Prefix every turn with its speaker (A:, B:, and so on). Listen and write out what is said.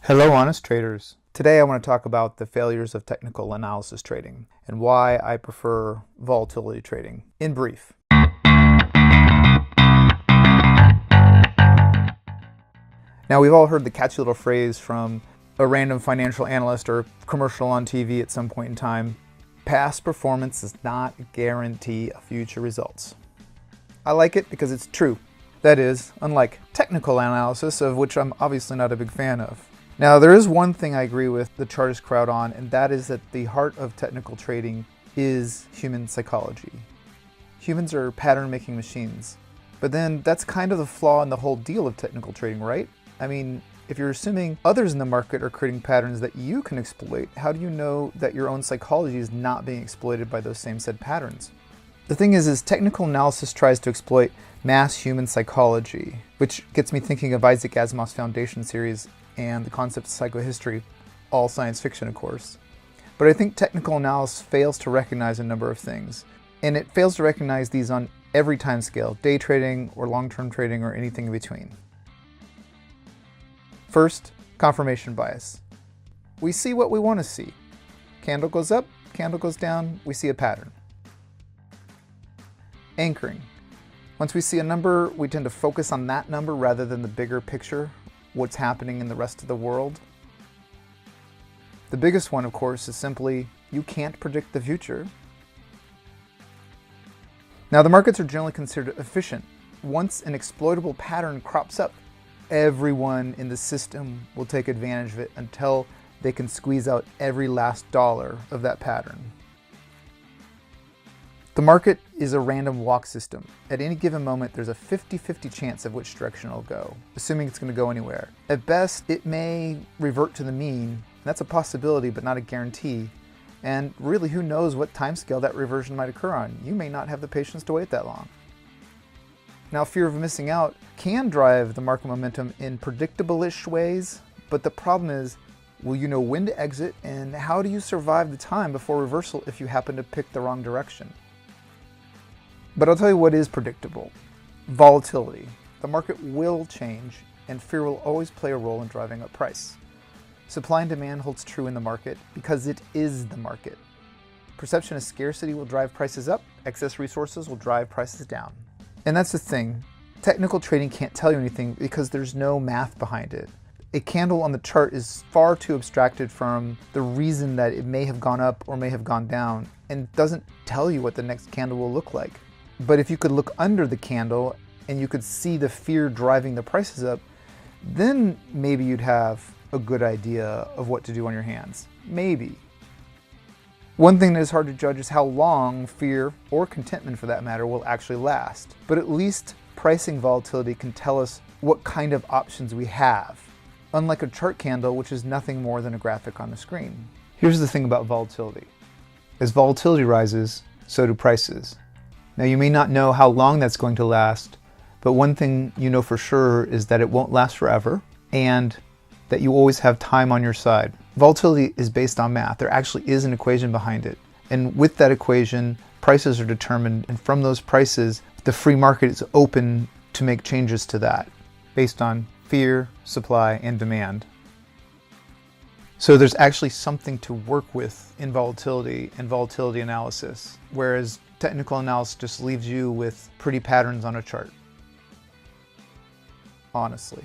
A: Hello, honest traders. Today I want to talk about the failures of technical analysis trading and why I prefer volatility trading. In brief, now we've all heard the catchy little phrase from a random financial analyst or commercial on TV at some point in time: past performance does not guarantee future results. I like it because it's true. That is, unlike technical analysis, of which I'm obviously not a big fan of. Now, there is one thing I agree with the chartist crowd on, and that is that the heart of technical trading is human psychology. Humans are pattern-making machines. But then that's kind of the flaw in the whole deal of technical trading, right? I mean, if you're assuming others in the market are creating patterns that you can exploit, how do you know that your own psychology is not being exploited by those same said patterns? The thing is technical analysis tries to exploit mass human psychology, which gets me thinking of Isaac Asimov's Foundation series and the concept of psychohistory, all science fiction, of course. But I think technical analysis fails to recognize a number of things, and it fails to recognize these on every time scale: day trading or long-term trading or anything in between. First, confirmation bias. We see what we want to see. Candle goes up, candle goes down, we see a pattern. Anchoring. Once we see a number, we tend to focus on that number rather than the bigger picture, what's happening in the rest of the world. The biggest one, of course, is simply you can't predict the future. Now, the markets are generally considered efficient. Once an exploitable pattern crops up, everyone in the system will take advantage of it until they can squeeze out every last dollar of that pattern. The market is a random walk system. At any given moment, there's a 50-50 chance of which direction it'll go, assuming it's going to go anywhere. At best, it may revert to the mean. That's a possibility, but not a guarantee. And really, who knows what timescale that reversion might occur on? You may not have the patience to wait that long. Now, fear of missing out can drive the market momentum in predictable-ish ways, but the problem is, will you know when to exit, and how do you survive the time before reversal if you happen to pick the wrong direction? But I'll tell you what is predictable: volatility. The market will change, and fear will always play a role in driving up price. Supply and demand holds true in the market because it is the market. Perception of scarcity will drive prices up, excess resources will drive prices down. And that's the thing. Technical trading can't tell you anything because there's no math behind it. A candle on the chart is far too abstracted from the reason that it may have gone up or may have gone down, and doesn't tell you what the next candle will look like. But if you could look under the candle and you could see the fear driving the prices up, then maybe you'd have a good idea of what to do on your hands. Maybe. One thing that is hard to judge is how long fear, or contentment for that matter, will actually last. But at least pricing volatility can tell us what kind of options we have, unlike a chart candle, which is nothing more than a graphic on the screen. Here's the thing about volatility. As volatility rises, so do prices. Now, you may not know how long that's going to last, but one thing you know for sure is that it won't last forever, and that you always have time on your side. Volatility is based on math. There actually is an equation behind it. And with that equation, prices are determined, and from those prices, the free market is open to make changes to that based on fear, supply, and demand. So there's actually something to work with in volatility and volatility analysis, whereas technical analysis just leaves you with pretty patterns on a chart. Honestly.